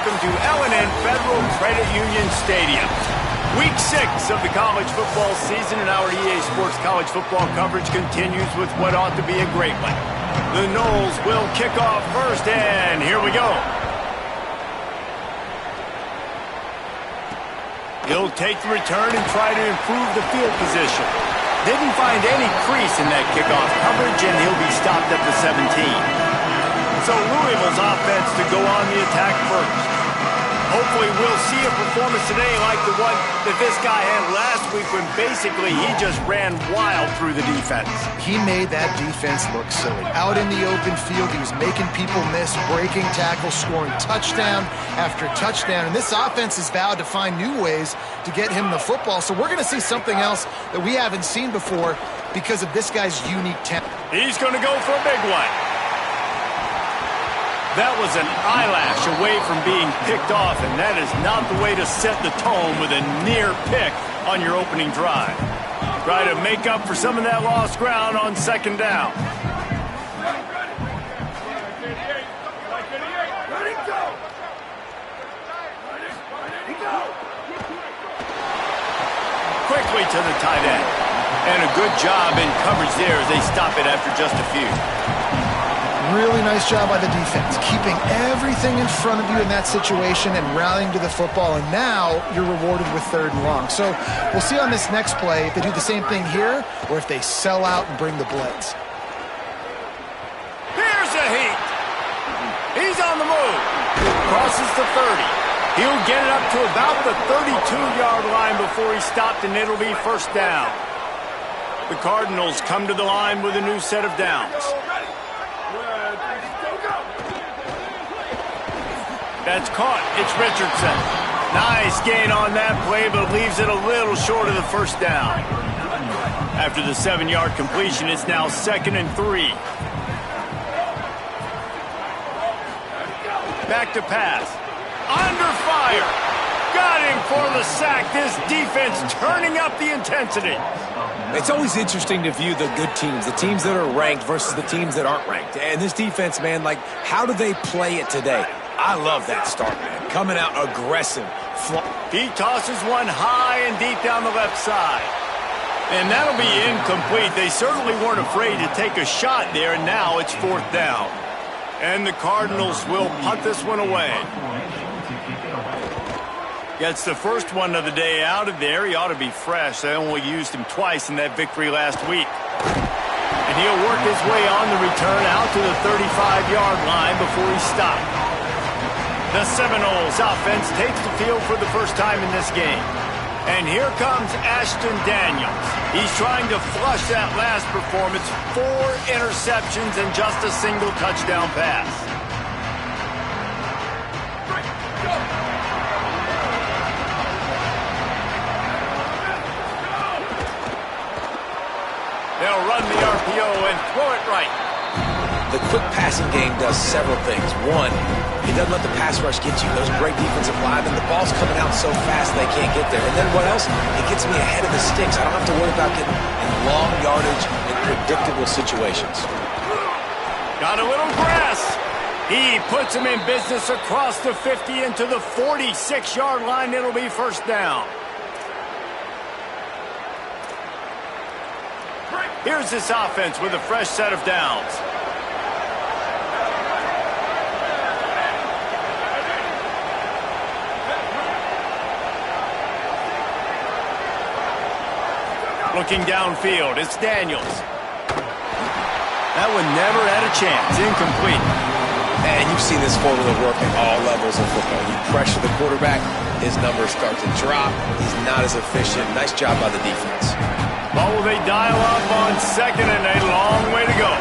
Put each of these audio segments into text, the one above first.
welcome to L&N Federal Credit Union Stadium. Week 6 of the college football season, and our EA Sports college football coverage continues with what ought to be a great one. The Noles will kick off first, and here we go. He'll take the return and try to improve the field position. Didn't find any crease in that kickoff coverage, and he'll be stopped at the 17. So Louisville's offense to go on the attack first. Hopefully we'll see a performance today like the one that this guy had last week when basically he just ran wild through the defense. He made that defense look silly. Out in the open field, he was making people miss, breaking tackles, scoring touchdown after touchdown. And this offense has vowed to find new ways to get him the football. So we're going to see something else that we haven't seen before because of this guy's unique talent. He's going to go for a big one. That was an eyelash away from being picked off, and that is not the way to set the tone with a near pick on your opening drive. Try to make up for some of that lost ground on second down. Quickly to the tight end. And a good job in coverage there as they stop it after just a few. Really nice job by the defense, keeping everything in front of you in that situation and rallying to the football. And now you're rewarded with 3rd and long. So we'll see on this next play if they do the same thing here or if they sell out and bring the blitz. Here's a heat. He's on the move. Crosses the 30. He'll get it up to about the 32-yard line before he's stopped, and it'll be first down. The Cardinals come to the line with a new set of downs. That's caught. It's Richardson. Nice gain on that play, but leaves it a little short of the first down. After the 7-yard completion, it's now 2nd and 3. Back to pass. Under fire. Got him for the sack. This defense turning up the intensity. It's always interesting to view the good teams, the teams that are ranked versus the teams that aren't ranked. And this defense, man, like, how do they play it today? I love that start, man. Coming out aggressive. He tosses one high and deep down the left side. And that'll be incomplete. They certainly weren't afraid to take a shot there, and now it's 4th down. And the Cardinals will punt this one away. Gets the first one of the day out of there. He ought to be fresh. They only used him twice in that victory last week. And he'll work his way on the return out to the 35-yard line before he's stopped. The Seminoles offense takes the field for the first time in this game. And here comes Ashton Daniels. He's trying to flush that last performance. 4 interceptions and just a single touchdown pass. They'll run the RPO and throw it right. The quick passing game does several things. One, it doesn't let the pass rush get you. Those great defensive linemen, the ball's coming out so fast they can't get there. And then what else? It gets me ahead of the sticks. I don't have to worry about getting in long yardage and predictable situations. Got a little grass. He puts him in business across the 50 into the 46-yard line. It'll be first down. Here's this offense with a fresh set of downs. Looking downfield, it's Daniels. That one never had a chance. Incomplete. And you've seen this formula work at all levels of football. You pressure the quarterback, his numbers start to drop. He's not as efficient. Nice job by the defense. Oh, they dial up on 2nd and a long way to go.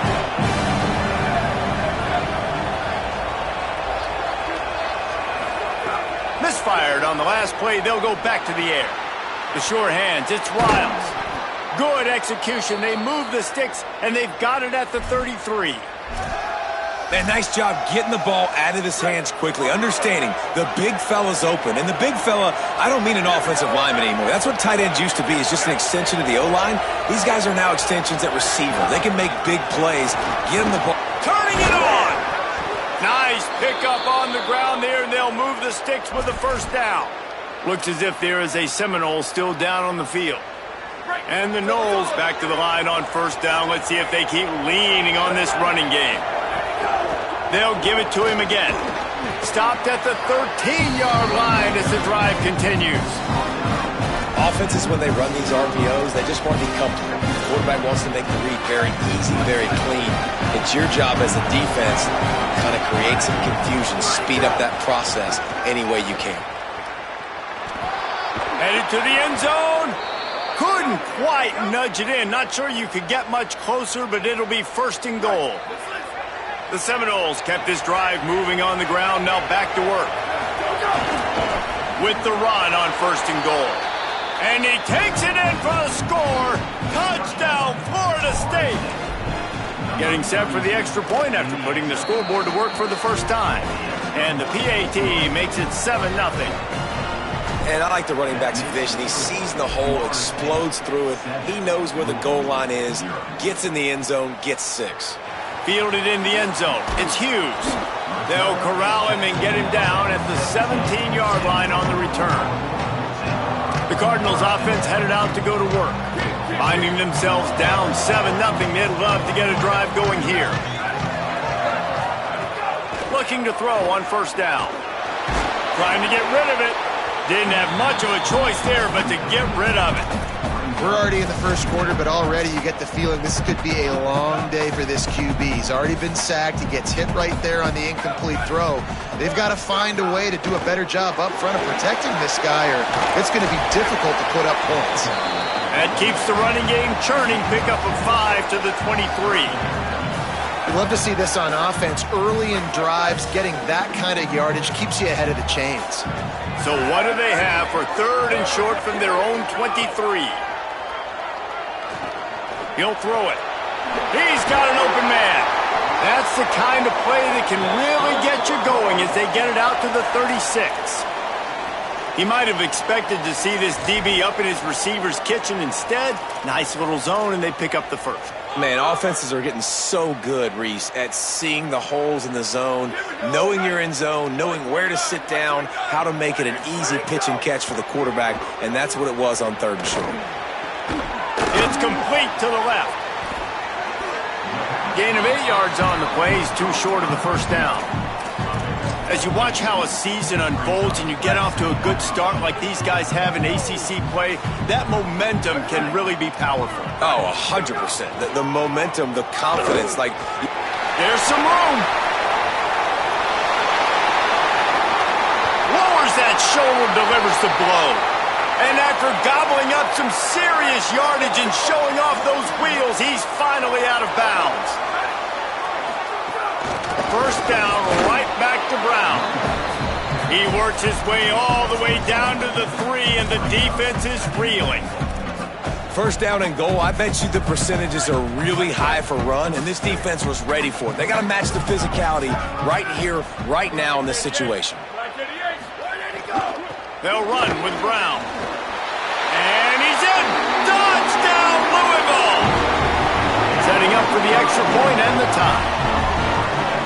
Misfired on the last play. They'll go back to the air. The sure hands. It's Riles. Good execution. They move the sticks, and they've got it at the 33. Man, nice job getting the ball out of his hands quickly, understanding the big fella's open. And the big fella, I don't mean an offensive lineman anymore. That's what tight ends used to be, is just an extension of the O-line. These guys are now extensions at receiver. They can make big plays, get him the ball. Turning it on! Nice pick pick up on the ground there, and they'll move the sticks with the first down. Looks as if there is a Seminole still down on the field. And the Noles back to the line on first down. Let's see if they keep leaning on this running game. They'll give it to him again. Stopped at the 13-yard line as the drive continues. Offenses, when they run these RPOs, they just want to be comfortable. The quarterback wants to make the read very easy, very clean. It's your job as a defense to kind of create some confusion, speed up that process any way you can. Headed to the end zone. Couldn't quite nudge it in. Not sure you could get much closer, but it'll be first and goal. The Seminoles kept this drive moving on the ground. Now back to work. With the run on first and goal. And he takes it in for the score. Touchdown, Florida State. Getting set for the extra point after putting the scoreboard to work for the first time. And the PAT makes it 7-0. And I like the running back's vision. He sees the hole, explodes through it. He knows where the goal line is, gets in the end zone, gets 6. Fielded in the end zone. It's Hughes. They'll corral him and get him down at the 17-yard line on the return. The Cardinals offense headed out to go to work. Finding themselves down 7-0, they'd love to get a drive going here. Looking to throw on first down. Trying to get rid of it. Didn't have much of a choice there but to get rid of it. We're already in the first quarter, but already you get the feeling this could be a long day for this QB. He's already been sacked. He gets hit right there on the incomplete throw. They've got to find a way to do a better job up front of protecting this guy, or it's going to be difficult to put up points. That keeps the running game churning. Pickup of 5 to the 23. We'd love to see this on offense. Early in drives, getting that kind of yardage keeps you ahead of the chains. So what do they have for third and short from their own 23? He'll throw it. He's got an open man. That's the kind of play that can really get you going as they get it out to the 36. He might have expected to see this DB up in his receiver's kitchen. Instead, nice little zone, and they pick up the first. Man, offenses are getting so good, Reese, at seeing the holes in the zone, knowing you're in zone, knowing where to sit down, how to make it an easy pitch and catch for the quarterback, and that's what it was on third and short. It's complete to the left. Gain of 8 yards on the play. He's too short of the first down. As you watch how a season unfolds and you get off to a good start like these guys have in ACC play, that momentum can really be powerful. Oh, 100%. The momentum, the confidence, like... There's some room. Lowers that shoulder, delivers the blow. And after gobbling up some serious yardage and showing off those wheels, he's finally out of bounds. First down, right back to Brown. He works his way all the way down to the 3, and the defense is reeling. First down and goal, I bet you the percentages are really high for run, and this defense was ready for it. They got to match the physicality right here, right now in this situation. They'll run with Brown. And he's in! Touchdown, Louisville! Setting up for the extra point and the tie.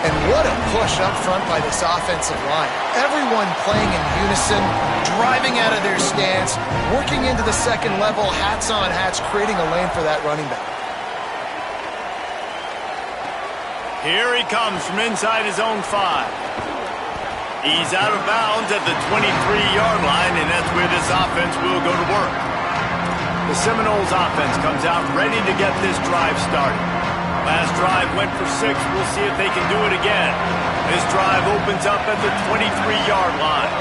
And what a push up front by this offensive line. Everyone playing in unison, driving out of their stance, working into the second level, hats on hats, creating a lane for that running back. Here he comes from inside his own 5. He's out of bounds at the 23-yard line, and that's where this offense will go to work. The Seminoles offense comes out ready to get this drive started. Last drive went for 6. We'll see if they can do it again. This drive opens up at the 23-yard line.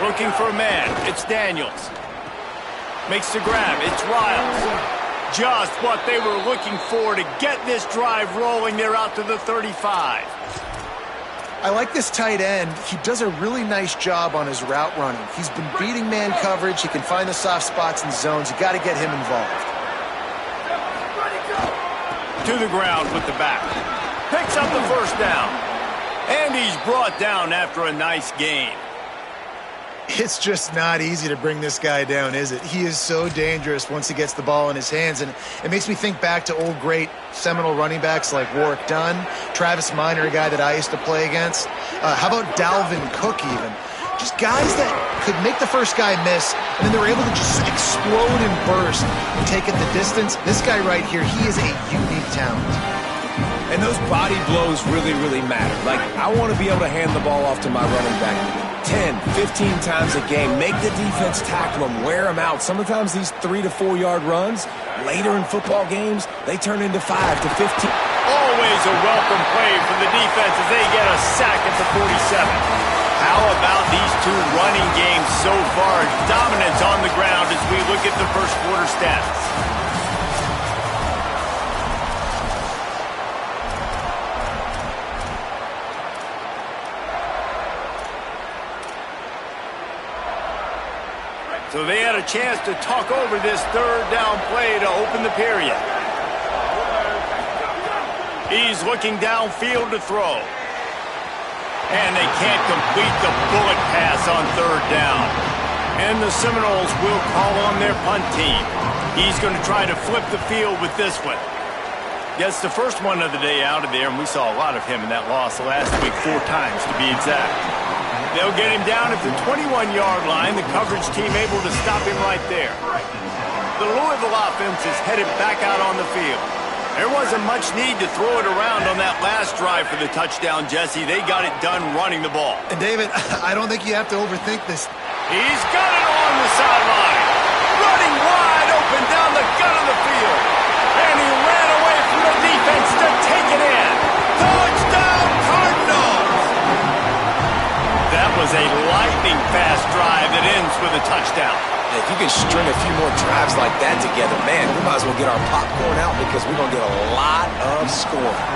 Looking for a man. It's Daniels. Makes the grab. It's Riles. Just what they were looking for to get this drive rolling. They're out to the 35. I like this tight end. He does a really nice job on his route running. He's been beating man coverage. He can find the soft spots and zones. You got to get him involved. To the ground with the back. Picks up the first down. And he's brought down after a nice gain. It's just not easy to bring this guy down, is it? He is so dangerous once he gets the ball in his hands, and it makes me think back to old great Seminole running backs like Warwick Dunn, Travis Minor, a guy that I used to play against. How about Dalvin Cook even? Just guys that could make the first guy miss, and then they were able to just explode and burst and take it the distance. This guy right here, he is a unique talent. And those body blows really, really matter. Like, I want to be able to hand the ball off to my running back 10, 15 times a game. Make the defense tackle them, wear them out. Sometimes these 3 to 4 yard runs, later in football games, they turn into 5 to 15. Always a welcome play from the defense as they get a sack at the 47. How about these two running games so far? Dominance on the ground as we look at the first quarter stats. So they had a chance to talk over this third down play to open the period. He's looking downfield to throw. And they can't complete the bullet pass on third down. And the Seminoles will call on their punt team. He's going to try to flip the field with this one. Gets the first one of the day out of there, and we saw a lot of him in that loss last week, 4 times to be exact. They'll get him down at the 21-yard line. The coverage team able to stop him right there. The Louisville offense is headed back out on the field. There wasn't much need to throw it around on that last drive for the touchdown, Jesse. They got it done running the ball. And David, I don't think you have to overthink this. He's got it on the sideline. Running wide open down the gut of the field. And he ran away from the defense to take it in. Touchdown, Cardinals! That was a lightning-fast drive that ends with a touchdown. If you can string a few more drives like that together, man, we might as well get our popcorn out because we're going to get a lot of scoring.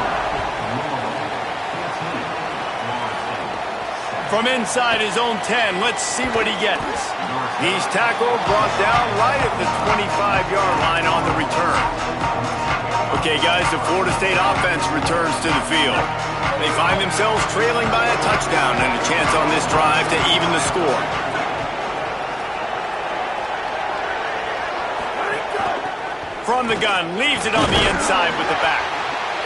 From inside his own 10, let's see what he gets. He's tackled, brought down right at the 25-yard line on the return. Okay, guys, the Florida State offense returns to the field. They find themselves trailing by a touchdown and a chance on this drive to even the score. From the gun, leaves it on the inside with the back.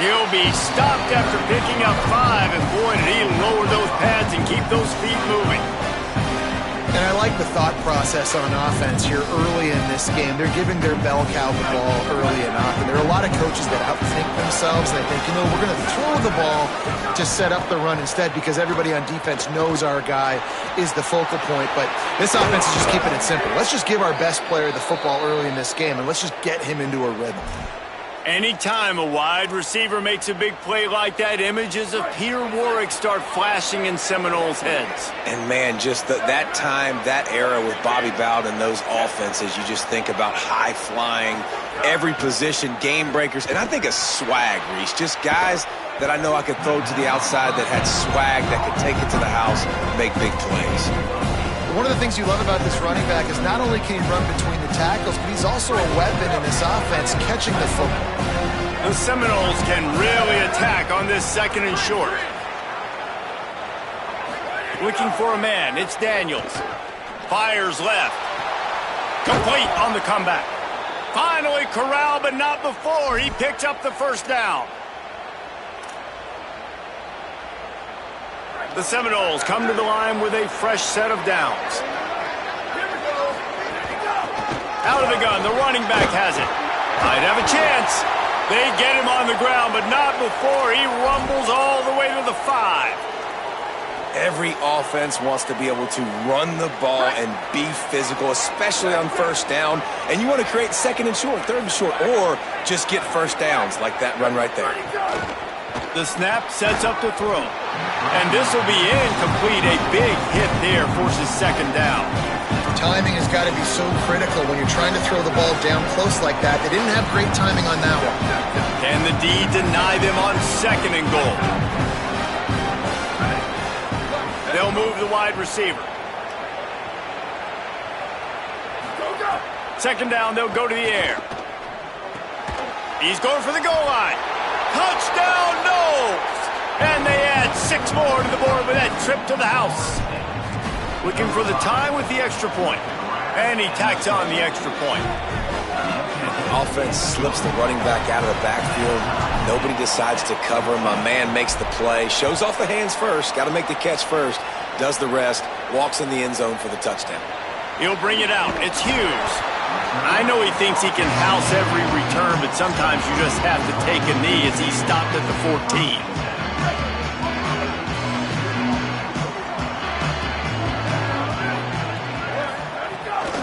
He'll be stopped after picking up 5, and boy, did he lower those pads and keep those feet moving. And I like the thought process on offense here early in this game. They're giving their bell cow the ball early enough, and there are a lot of coaches that outthink themselves. They think, we're going to throw the ball to set up the run instead because everybody on defense knows our guy is the focal point. But this offense is just keeping it simple. Let's just give our best player the football early in this game, and let's just get him into a rhythm. Anytime a wide receiver makes a big play like that, images of Peter Warwick start flashing in Seminoles' heads. And, man, just that time, that era with Bobby Bowden and those offenses, you just think about high-flying, every position, game breakers. And I think of swag, Reese, just guys that I know I could throw to the outside that had swag, that could take it to the house, make big plays. One of the things you love about this running back is not only can he run between the tackles, but he's also a weapon in this offense catching the football. The Seminoles can really attack on this second and short. Looking for a man, it's Daniels. Fires left. Complete on the comeback. Finally corralled, but not before. He picked up the first down. The Seminoles come to the line with a fresh set of downs. Out of the gun, the running back has it. Might have a chance. They get him on the ground, but not before he rumbles all the way to the 5. Every offense wants to be able to run the ball and be physical, especially on first down. And you want to create second and short, third and short, or just get first downs like that run right there. The snap sets up to throw. And this will be incomplete. A big hit there forces second down. Timing has got to be so critical when you're trying to throw the ball down close like that. They didn't have great timing on that one. Can the D deny them on second and goal? They'll move the wide receiver. Second down, they'll go to the air. He's going for the goal line. Touchdown, Noles! And they add 6 more to the board with that trip to the house. Looking for the tie with the extra point. And he tacks on the extra point. Offense slips the running back out of the backfield. Nobody decides to cover him. My man makes the play. Shows off the hands first. Got to make the catch first. Does the rest. Walks in the end zone for the touchdown. He'll bring it out. It's Hughes. I know he thinks he can house every return, but sometimes you just have to take a knee as he stopped at the 14.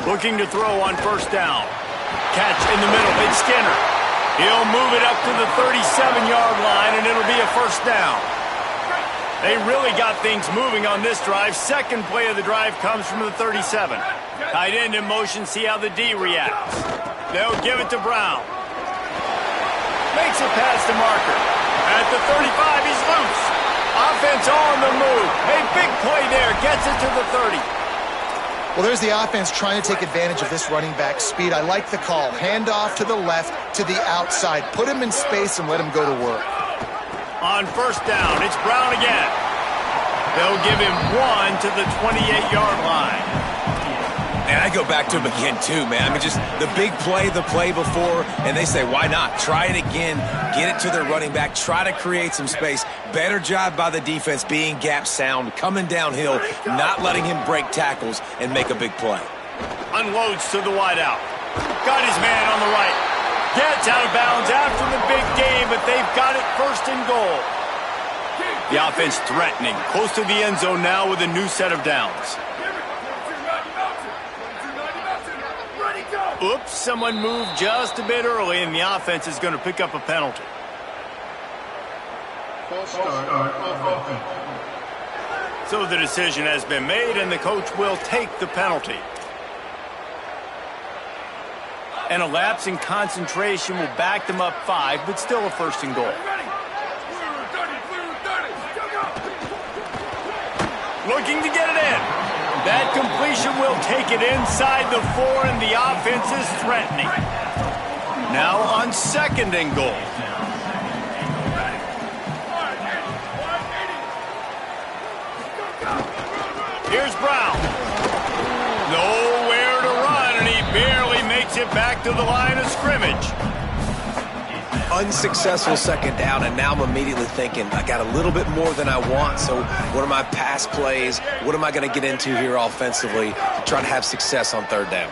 Looking to throw on first down. Catch in the middle. It's Skinner. He'll move it up to the 37-yard line, and it'll be a first down. They really got things moving on this drive. Second play of the drive comes from the 37. Tight end in motion, see how the D reacts. They'll give it to Brown. Makes it past the marker. At the 35, he's loose. Offense on the move. A big play there. Gets it to the 30. Well, there's the offense trying to take advantage of this running back speed. I like the call. Hand off to the left, to the outside. Put him in space and let him go to work. On first down, it's Brown again. They'll give him one to the 28-yard line. And I go back to him again, too, man. I mean, just the big play, the play before, and they say, why not? Try it again. Get it to their running back. Try to create some space. Better job by the defense being gap sound, coming downhill, not letting him break tackles and make a big play. Unloads to the wideout. Got his man on the right. Gets out of bounds after the big game, but they've got it first and goal. The offense threatening. Close to the end zone now with a new set of downs. Oops, someone moved just a bit early, and the offense is going to pick up a penalty. So the decision has been made, and the coach will take the penalty. And a lapse in concentration will back them up 5, but still a first and goal. Looking to get it in. That completion will take it inside the 4, and the offense is threatening. Now on second and goal. Here's Brown. Nowhere to run, and he barely makes it back to the line of scrimmage. Unsuccessful second down, and now I'm immediately thinking, I got a little bit more than I want, so what are my pass plays? What am I going to get into here offensively to try to have success on third down?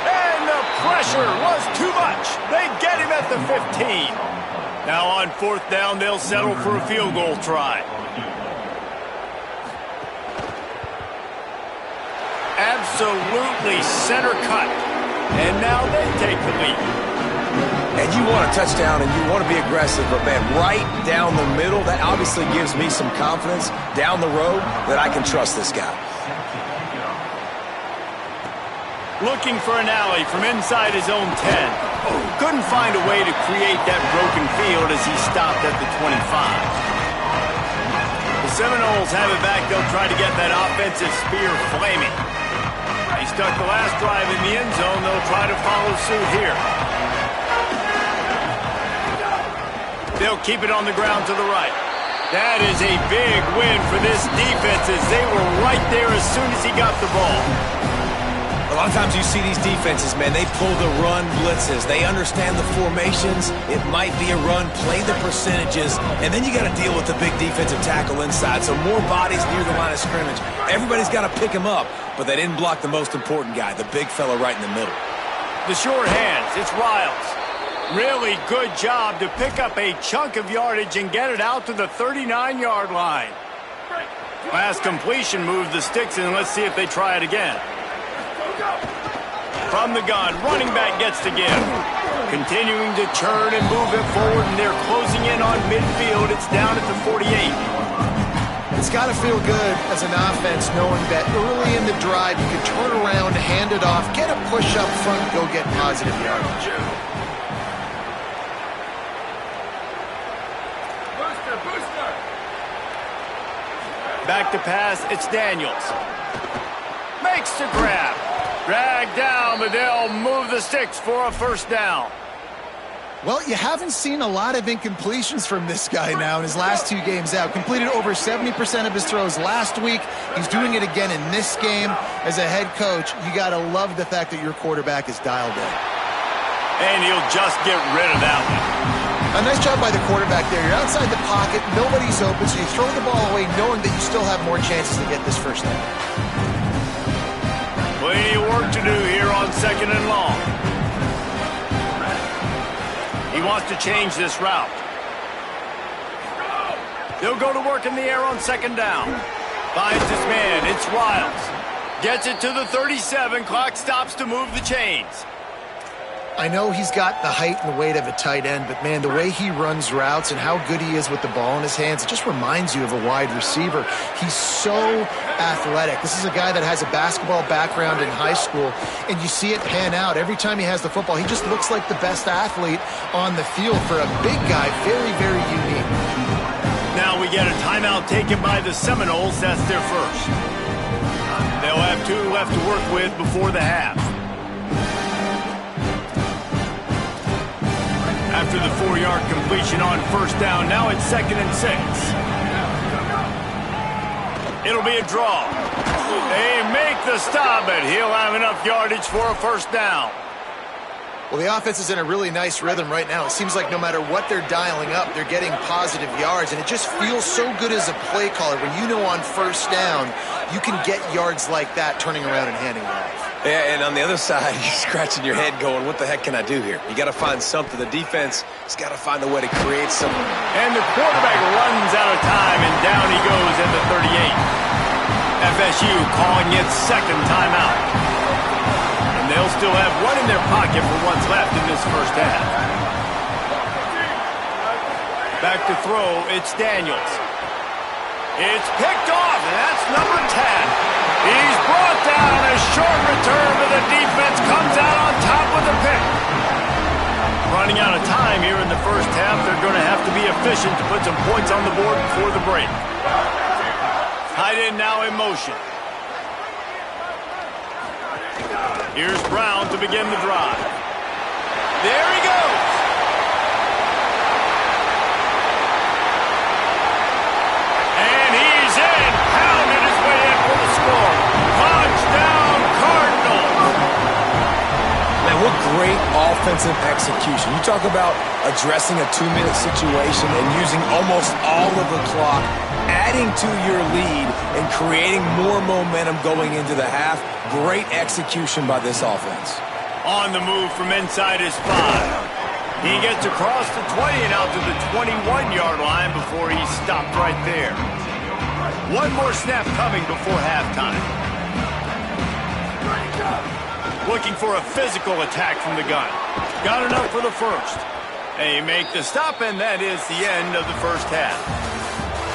And the pressure was too much. They get him at the 15. Now on fourth down, they'll settle for a field goal try. Absolutely center cut. And now they take the lead. And you want a touchdown and you want to be aggressive, but man, right down the middle, that obviously gives me some confidence down the road that I can trust this guy. Looking for an alley from inside his own 10. Couldn't find a way to create that broken field as he stopped at the 25. The Seminoles have it back. They'll try to get that offensive spear flaming. They stuck the last drive in the end zone. They'll try to follow suit here. They'll keep it on the ground to the right. That is a big win for this defense as they were right there as soon as he got the ball. A lot of times you see these defenses, man, they pull the run blitzes. They understand the formations. It might be a run, play the percentages, and then you got to deal with the big defensive tackle inside. So more bodies near the line of scrimmage. Everybody's got to pick him up, but they didn't block the most important guy, the big fella right in the middle. The short hands, it's Riles. Really good job to pick up a chunk of yardage and get it out to the 39-yard line. Last completion moved the sticks, and let's see if they try it again. From the gun, running back gets to give. Continuing to churn and move it forward, and they're closing in on midfield. It's down at the 48. It's got to feel good as an offense knowing that early in the drive you can turn around, hand it off, get a push up front, go get positive yardage. Back to pass, it's Daniels. Makes the grab. Dragged down, but they'll move the sticks for a first down. Well, you haven't seen a lot of incompletions from this guy now in his last 2 games out. Completed over 70% of his throws last week. He's doing it again in this game. As a head coach, you got to love the fact that your quarterback is dialed in. And he'll just get rid of that one. A nice job by the quarterback there. You're outside the pocket, nobody's open, so you throw the ball away knowing that you still have more chances to get this first down. Plenty of work to do here on 2nd and long. He wants to change this route. They'll go to work in the air on 2nd down. Finds his man. It's Riles. Gets it to the 37. Clock stops to move the chains. I know he's got the height and the weight of a tight end, but man, the way he runs routes and how good he is with the ball in his hands, it just reminds you of a wide receiver. He's so athletic. This is a guy that has a basketball background in high school, and you see it pan out. Every time he has the football, he just looks like the best athlete on the field for a big guy. Very, very unique. Now we get a timeout taken by the Seminoles. That's their first. They'll have 2 left to work with before the half. After the 4-yard completion on 1st down, now it's 2nd and 6. It'll be a draw. They make the stop, but he'll have enough yardage for a 1st down. Well, the offense is in a really nice rhythm right now. It seems like no matter what they're dialing up, they're getting positive yards, and it just feels so good as a play caller when you know on 1st down you can get yards like that turning around and handing it off. Yeah, and on the other side, you're scratching your head going, what the heck can I do here? You got to find something. The defense has got to find a way to create something. And the quarterback runs out of time, and down he goes at the 38. FSU calling its 2nd timeout. And they'll still have one in their pocket for what's left in this 1st half. Back to throw, it's Daniels. It's picked off, and that's number 10. He's brought down. A short return, but the defense comes out on top with a pick. Running out of time here in the 1st half. They're going to have to be efficient to put some points on the board before the break. Tight end now in motion. Here's Brown to begin the drive. There he goes. And he's in. Pounded his way in for the score. Touchdown, Cardinals. Man, what great offensive execution. You talk about addressing a 2-minute situation and using almost all of the clock, adding to your lead and creating more momentum going into the half. Great execution by this offense. On the move from inside his 5. He gets across the 20 and out to the 21-yard line before he's stopped right there. One more snap coming before halftime. Looking for a physical attack from the gun. Got enough for the 1st. They make the stop, and that is the end of the 1st half.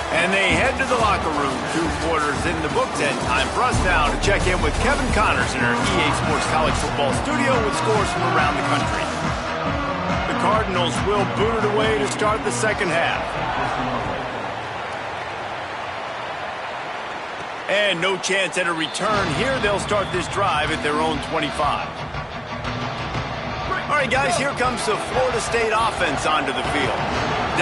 And they head to the locker room. 2 quarters in the books, and time for us now to check in with Kevin Connors in our EA Sports College Football studio with scores from around the country. The Cardinals will boot it away to start the 2nd half. And no chance at a return here. They'll start this drive at their own 25. All right, guys, here comes the Florida State offense onto the field.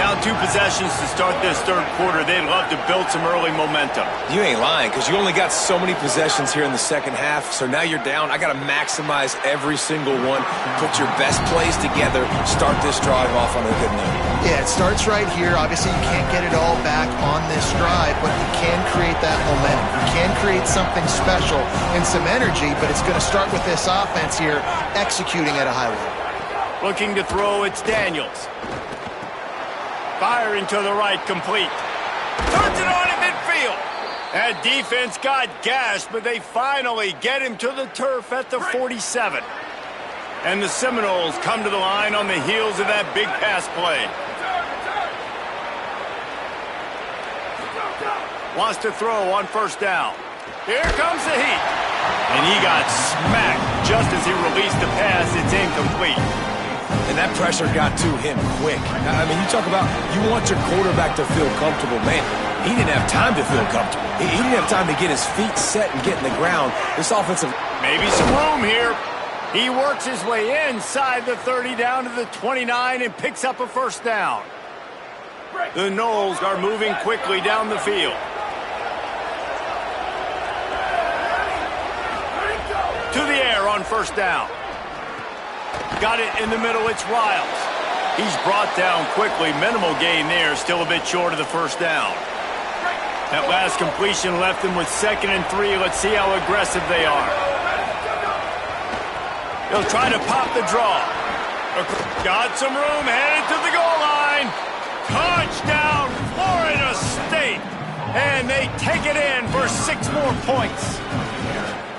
Down 2 possessions to start this 3rd quarter. They'd love to build some early momentum. You ain't lying, because you only got so many possessions here in the 2nd half, so now you're down. I got to maximize every single one, put your best plays together, start this drive off on a good note. Yeah, it starts right here. Obviously, you can't get it all back on this drive, but you can create that momentum. You can create something special and some energy, but it's going to start with this offense here executing at a high level. Looking to throw, it's Daniels. Firing to the right, complete. Turns it on in midfield. That defense got gashed, but they finally get him to the turf at the 47. And the Seminoles come to the line on the heels of that big pass play. Wants to throw on 1st down. Here comes the heat. And he got smacked just as he released the pass. It's incomplete. And that pressure got to him quick. I mean, you talk about you want your quarterback to feel comfortable. Man, he didn't have time to feel comfortable. He didn't have time to get his feet set and get in the ground. This offensive... Maybe some room here. He works his way inside the 30 down to the 29 and picks up a first down. The Noles are moving quickly down the field. To the air on first down. Got it in the middle, it's Riles. He's brought down quickly, minimal gain there, still a bit short of the first down. That last completion left them with 2nd and 3. Let's see how aggressive they are. They'll try to pop the draw. Got some room, headed to the goal line. Touchdown, Florida State. And they take it in for 6 more points.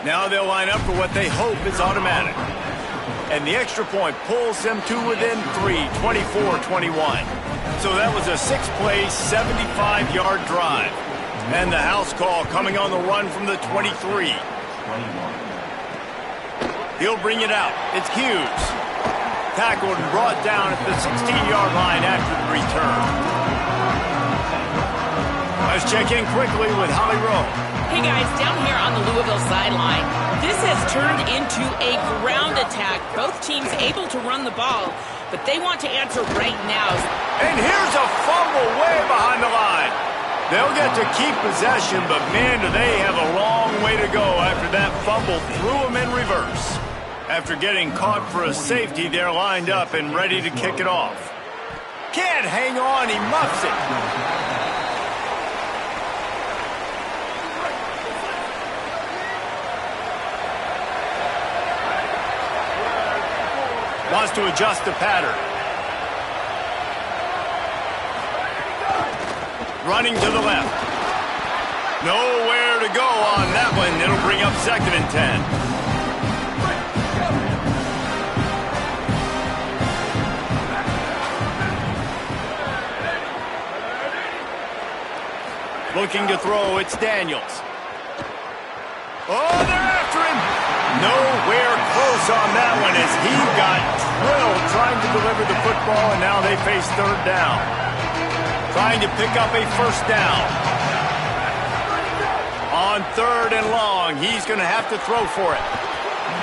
Now they'll line up for what they hope is automatic. And the extra point pulls them to within 3, 24-21. So that was a 6-play, 75-yard drive. And the house call coming on the run from the 23. He'll bring it out. It's Hughes. Tackled and brought down at the 16-yard line after the return. Let's check in quickly with Holly Rowe. Hey guys, down here on the Louisville sideline, this has turned into a ground attack. Both teams able to run the ball, but they want to answer right now. And here's a fumble way behind the line. They'll get to keep possession, but man, do they have a long way to go after that fumble threw them in reverse. After getting caught for a safety, they're lined up and ready to kick it off. Can't hang on, he muffs it. Wants to adjust the pattern. Running to the left. Nowhere to go on that one. It'll bring up 2nd and 10. Looking to throw, it's Daniels. Oh, they're after him. Nowhere close on that one as he got drilled trying to deliver the football, and now they face 3rd down. Trying to pick up a first down. On 3rd and long, he's going to have to throw for it.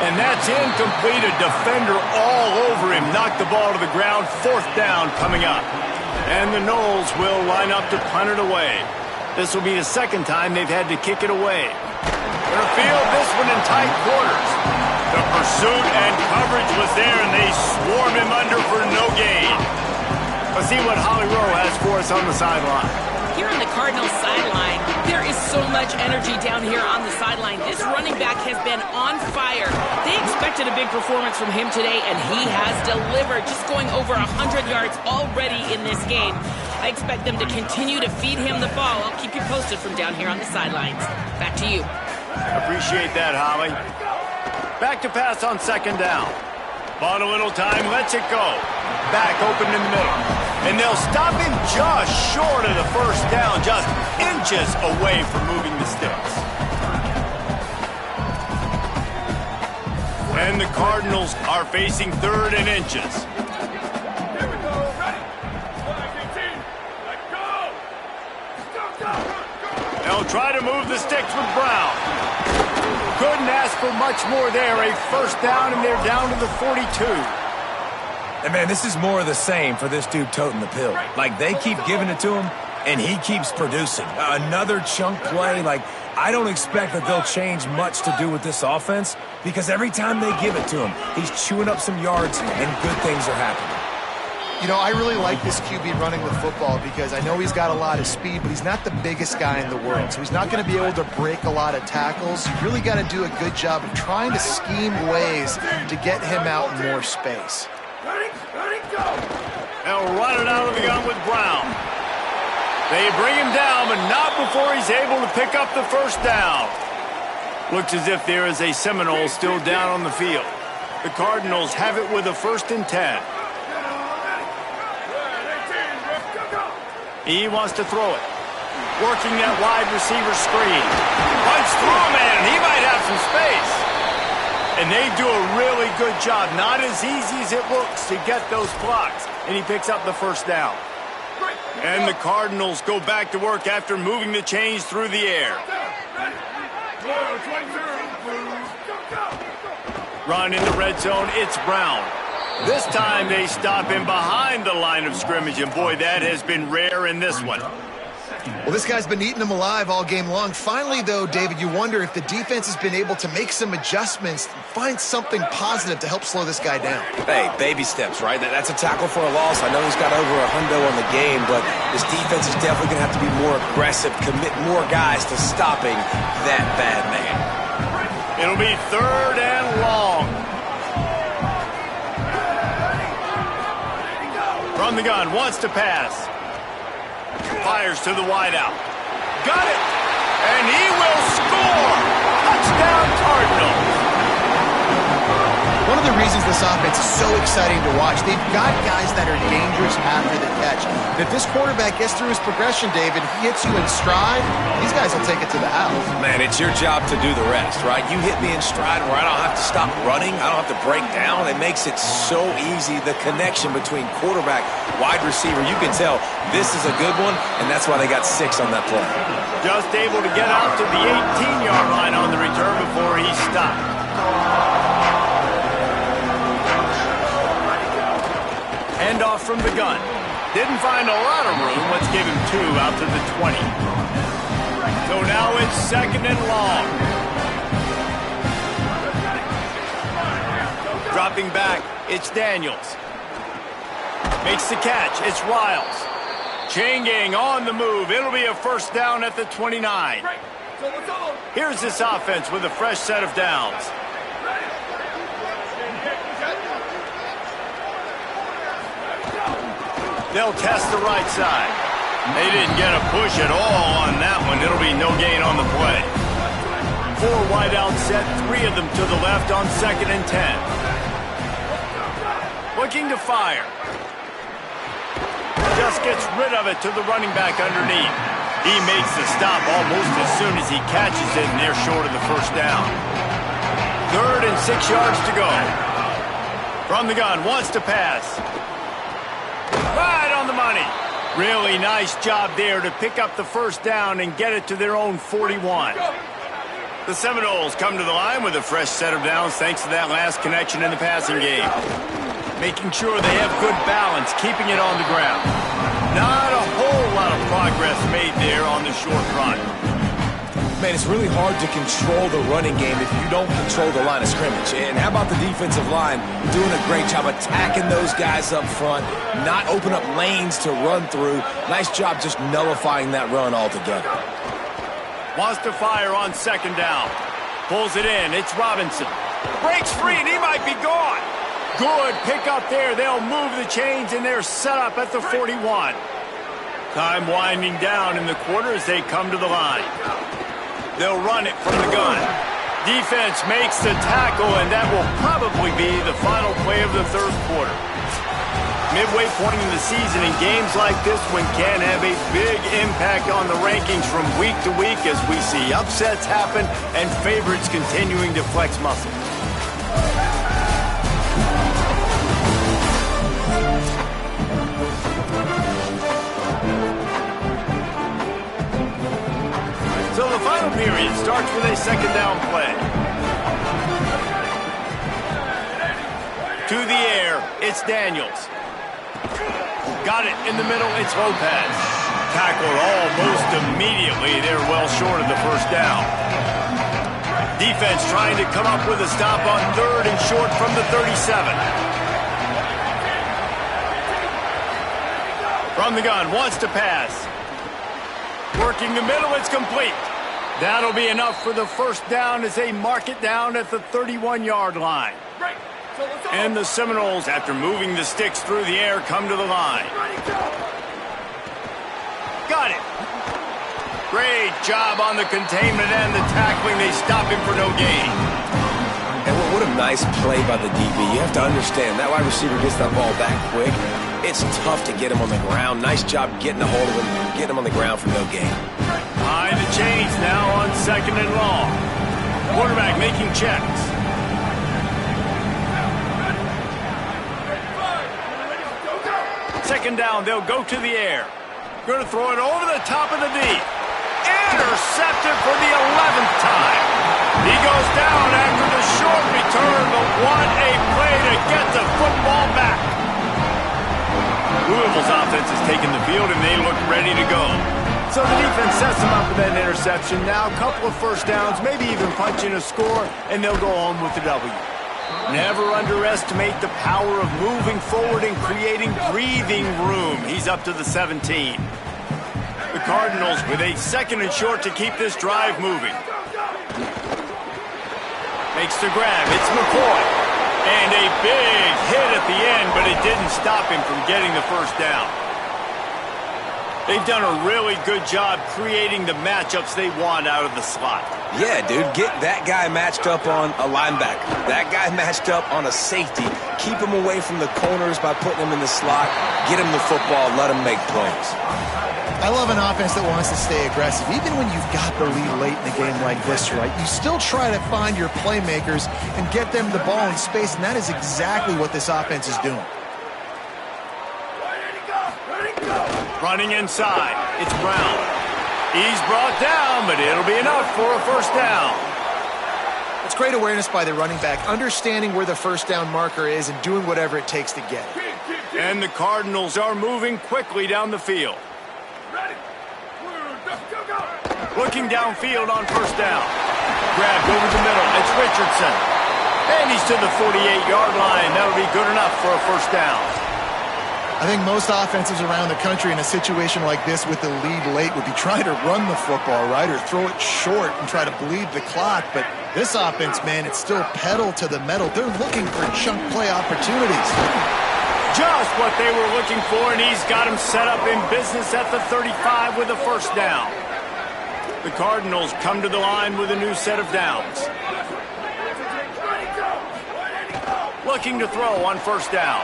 And that's incomplete. A defender all over him. Knocked the ball to the ground. 4th down coming up. And the Noles will line up to punt it away. This will be the 2nd time they've had to kick it away. They're going to field this one in tight quarters. The pursuit and coverage was there, and they swarm him under for no gain. Let's see what Holly Rowe has for us on the sideline. Here on the Cardinals sideline, there is so much energy down here on the sideline. This running back has been on fire. They expected a big performance from him today, and he has delivered, just going over 100 yards already in this game. I expect them to continue to feed him the ball. I'll keep you posted from down here on the sidelines. Back to you. Appreciate that, Holly. Back to pass on 2nd down. Bought a little time, lets it go. Back open in the middle. And they'll stop him just short of the first down, just inches away from moving the sticks. And the Cardinals are facing 3rd and inches. They'll try to move the sticks with Brown. Couldn't ask for much more there. A first down, and they're down to the 42. And, man, this is more of the same for this dude toting the pill. Like, they keep giving it to him, and he keeps producing. Another chunk play. Like, I don't expect that they'll change much to do with this offense because every time they give it to him, he's chewing up some yards, and good things are happening. You know, I really like this QB running the football because I know he's got a lot of speed, but he's not the biggest guy in the world. So he's not going to be able to break a lot of tackles. You really got to do a good job of trying to scheme ways to get him out in more space. They'll run it out of the gun with Brown. They bring him down, but not before he's able to pick up the first down. Looks as if there is a Seminole still down on the field. The Cardinals have it with a 1st and 10. He wants to throw it. Working that wide receiver screen. Runs through a man. He might have some space. And they do a really good job. Not as easy as it looks to get those blocks. And he picks up the first down. And the Cardinals go back to work after moving the chains through the air. Run in the red zone, it's Brown. This time they stop him behind the line of scrimmage, and boy, that has been rare in this one. Well, this guy's been eating them alive all game long. Finally, though, David, you wonder if the defense has been able to make some adjustments, find something positive to help slow this guy down. Hey, baby steps, right? That's a tackle for a loss. I know he's got over $100 on the game, but this defense is definitely going to have to be more aggressive, commit more guys to stopping that bad man. It'll be 3rd and long. From the gun, wants to pass. Fires to the wideout. Got it! And he will score! Touchdown Cardinals! One of the reasons this offense is so exciting to watch, they've got guys that are dangerous after the catch. If this quarterback gets through his progression, David, he hits you in stride, these guys will take it to the house. Man, it's your job to do the rest, right? You hit me in stride where I don't have to stop running. I don't have to break down. It makes it so easy. The connection between quarterback, wide receiver, you can tell this is a good one, and that's why they got 6 on that play. Just able to get out to the 18-yard line on the return before he stopped. Handoff from the gun. Didn't find a lot of room. Let's give him 2 out to the 20. So now it's 2nd and long. Dropping back, it's Daniels. Makes the catch, it's Riles. Chain gang on the move. It'll be a 1st down at the 29. Here's this offense with a fresh set of downs. They'll test the right side. They didn't get a push at all on that one. It'll be no gain on the play. 4 wide out set, 3 of them to the left on 2nd and 10. Looking to fire. Just gets rid of it to the running back underneath. He makes the stop almost as soon as he catches it, and they're short of the 1st down. 3rd and 6 yards to go. From the gun, wants to pass. Right on the money. Really nice job there to pick up the 1st down and get it to their own 41. The Seminoles come to the line with a fresh set of downs thanks to that last connection in the passing game. Making sure they have good balance, keeping it on the ground. Not a whole lot of progress made there on the short run. Man, it's really hard to control the running game if you don't control the line of scrimmage. And how about the defensive line doing a great job attacking those guys up front, not open up lanes to run through. Nice job just nullifying that run altogether. Wants to fire on 2nd down. Pulls it in. It's Robinson. Breaks free, and he might be gone. Good pick up there. They'll move the chains, and they're set up at the 41. Time winding down in the quarter as they come to the line. They'll run it from the gun. Defense makes the tackle, and that will probably be the final play of the 3rd quarter. Midway point in the season, in games like this one can have a big impact on the rankings from week to week as we see upsets happen and favorites continuing to flex muscle. So the final period starts with a 2nd down play. To the air, it's Daniels. Got it in the middle, it's Lopez. Tackled almost immediately. They're well short of the 1st down. Defense trying to come up with a stop on 3rd and short from the 37. From the gun, wants to pass. Working the middle, it's complete. That'll be enough for the 1st down as they mark it down at the 31-yard line. And the Seminoles, after moving the sticks through the air, come to the line. Got it. Great job on the containment and the tackling. They stop him for no gain. And what a nice play by the DB. You have to understand, that wide receiver gets that ball back quick. It's tough to get him on the ground. Nice job getting a hold of him, getting him on the ground for no gain. Behind the chains now on 2nd and long. Quarterback making checks. Second down, they'll go to the air. Going to throw it over the top of the deep. Intercepted for the 11th time. He goes down after the short return, but what a play to get the football back. Louisville's offense has taken the field, and they look ready to go. So the defense sets them up with that interception. Now a couple of first downs, maybe even punching a score, and they'll go home with the W. Never underestimate the power of moving forward and creating breathing room. He's up to the 17. The Cardinals with a 2nd and short to keep this drive moving. Makes the grab. It's McCoy. And a big hit at the end, but it didn't stop him from getting the first down. They've done a really good job creating the matchups they want out of the slot. Yeah, dude, get that guy matched up on a linebacker. That guy matched up on a safety. Keep him away from the corners by putting him in the slot. Get him the football. Let him make plays. I love an offense that wants to stay aggressive. Even when you've got the lead late in a game like this, right, you still try to find your playmakers and get them the ball in space, and that is exactly what this offense is doing. Running inside, it's Brown. He's brought down, but it'll be enough for a first down. It's great awareness by the running back, understanding where the first down marker is and doing whatever it takes to get it. And the Cardinals are moving quickly down the field. Looking downfield on first down. Grabbed over the middle, it's Richardson. And he's to the 48-yard line. That'll be good enough for a first down. I think most offenses around the country in a situation like this with the lead late would be trying to run the football, right, or throw it short and try to bleed the clock. But this offense, man, it's still pedal to the metal. They're looking for chunk play opportunities. Just what they were looking for, and he's got him set up in business at the 35 with a first down. The Cardinals come to the line with a new set of downs. Looking to throw on first down.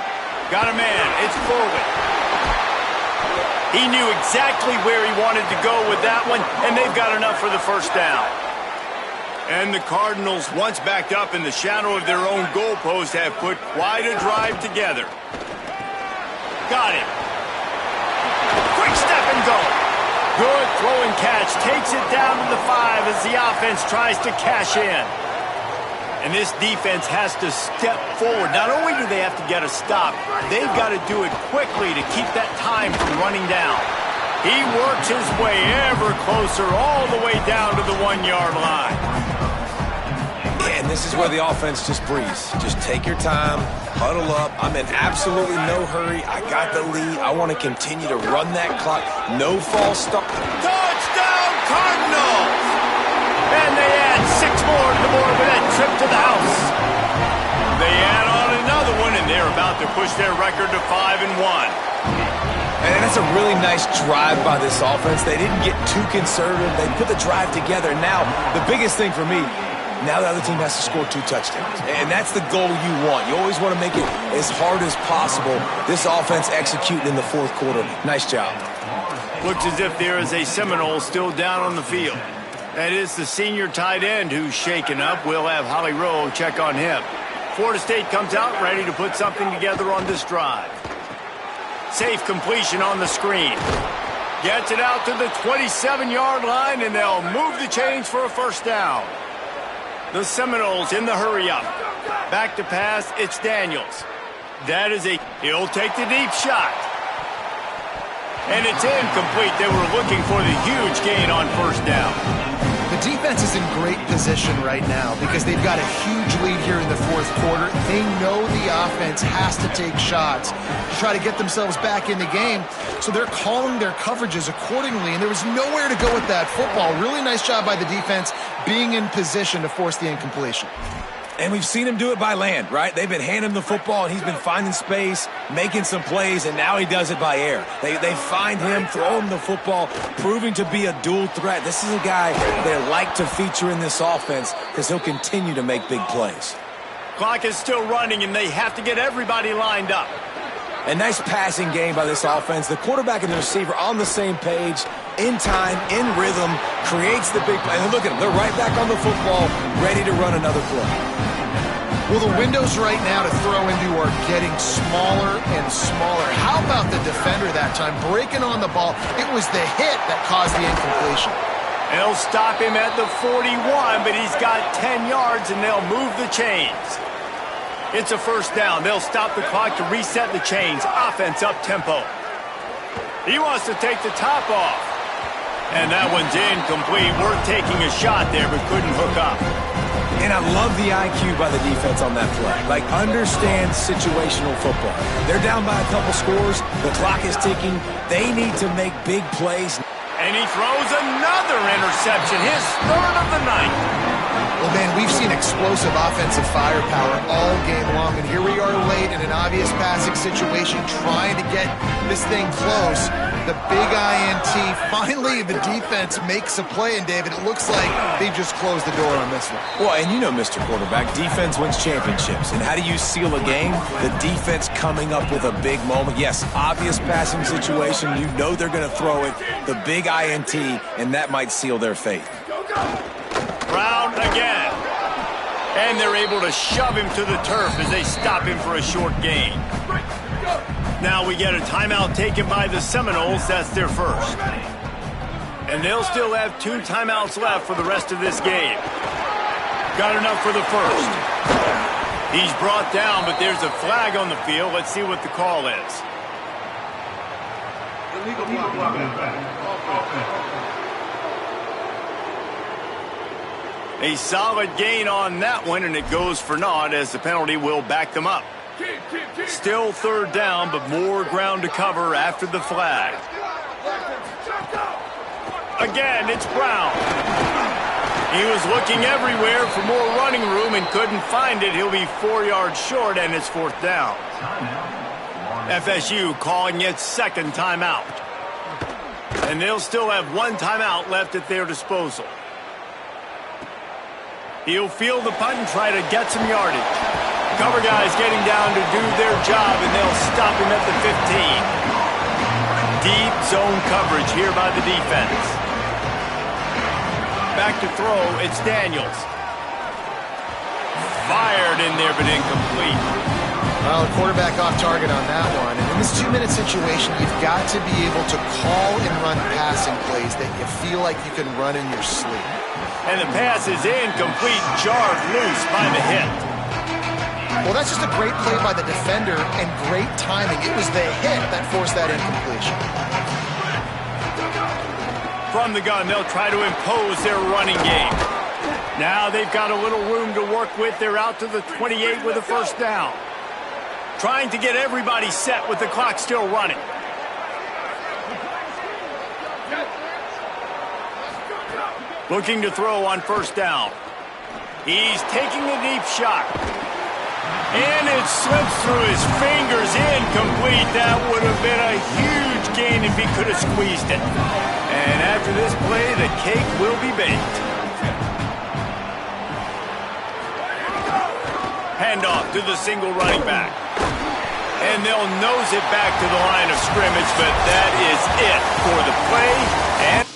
Got a man. It's Corwin. He knew exactly where he wanted to go with that one, and they've got enough for the first down. And the Cardinals, once backed up in the shadow of their own goalpost, have put quite a drive together. Got him. Quick step and go. Good throw and catch. Takes it down to the 5 as the offense tries to cash in. And this defense has to step forward. Not only do they have to get a stop, they've got to do it quickly to keep that time from running down. He works his way ever closer all the way down to the 1-yard line. And this is where the offense just breathes. Just take your time, huddle up. I'm in absolutely no hurry. I got the lead. I want to continue to run that clock. No false start. Touchdown, Cardinals! And they add 6 more to the board with that trip to the house. They add on another one, and they're about to push their record to 5-1. And that's a really nice drive by this offense. They didn't get too conservative. They put the drive together. Now, the biggest thing for me, now the other team has to score 2 touchdowns. And that's the goal you want. You always want to make it as hard as possible. This offense executing in the 4th quarter. Nice job. Looks as if there is a Seminole still down on the field. That is the senior tight end who's shaken up. We'll have Holly Rowe check on him. Florida State comes out ready to put something together on this drive. Safe completion on the screen. Gets it out to the 27-yard line, and they'll move the chains for a first down. The Seminoles in the hurry-up. Back to pass, it's Daniels. He'll take the deep shot. And it's incomplete. They were looking for the huge gain on first down. The defense is in great position right now because they've got a huge lead here in the 4th quarter. They know the offense has to take shots to try to get themselves back in the game, so they're calling their coverages accordingly, and there was nowhere to go with that football. Really nice job by the defense being in position to force the incompletion. And we've seen him do it by land, right? They've been handing him the football, and he's been finding space, making some plays, and now he does it by air. They find him, throw him the football, proving to be a dual threat. This is a guy they like to feature in this offense because he'll continue to make big plays. Clock is still running, and they have to get everybody lined up. A nice passing game by this offense. The quarterback and the receiver on the same page, in time, in rhythm, creates the big play. And look at them. They're right back on the football, ready to run another play. Well, the windows right now to throw into are getting smaller and smaller. How about the defender that time breaking on the ball? It was the hit that caused the incompletion. They'll stop him at the 41, but he's got 10 yards, and they'll move the chains. It's a first down. They'll stop the clock to reset the chains. Offense up-tempo. He wants to take the top off. And that one's incomplete. Worth taking a shot there, but couldn't hook up. And I love the IQ by the defense on that play. Like, understand situational football. They're down by a couple scores. The clock is ticking. They need to make big plays. And he throws another interception, his third of the night. Well, man, we've seen explosive offensive firepower all game long, and here we are late in an obvious passing situation trying to get this thing close. The big INT, finally the defense makes a play, and David, it looks like they just closed the door on this one. Well, and you know, Mr. Quarterback, defense wins championships. And how do you seal a game? The defense coming up with a big moment. Yes, obvious passing situation. You know they're going to throw it. The big INT, and that might seal their fate. Brown again. And they're able to shove him to the turf as they stop him for a short gain. Now we get a timeout taken by the Seminoles. That's their first. And they'll still have 2 timeouts left for the rest of this game. Got enough for the first. He's brought down, but there's a flag on the field. Let's see what the call is. A solid gain on that one, and it goes for naught as the penalty will back them up. Still third down, but more ground to cover after the flag. Again, it's Brown. He was looking everywhere for more running room and couldn't find it. He'll be 4 yards short, and it's fourth down. FSU calling its second timeout. And they'll still have 1 timeout left at their disposal. He'll field the punt and try to get some yardage. Cover guys getting down to do their job, and they'll stop him at the 15. Deep zone coverage here by the defense. Back to throw, it's Daniels. Fired in there, but incomplete. Well, the quarterback off target on that one. And in this 2-minute situation, you've got to be able to call and run passing plays that you feel like you can run in your sleep. And the pass is incomplete, jarred loose by the hit. Well, that's just a great play by the defender and great timing. It was the hit that forced that incompletion. From the gun, they'll try to impose their running game. Now they've got a little room to work with. They're out to the 28 with a first down. Trying to get everybody set with the clock still running. Looking to throw on first down. He's taking a deep shot. And it slips through his fingers, incomplete. That would have been a huge gain if he could have squeezed it. And after this play, the cake will be baked. Handoff to the single running back. And they'll nose it back to the line of scrimmage, but that is it for the play. And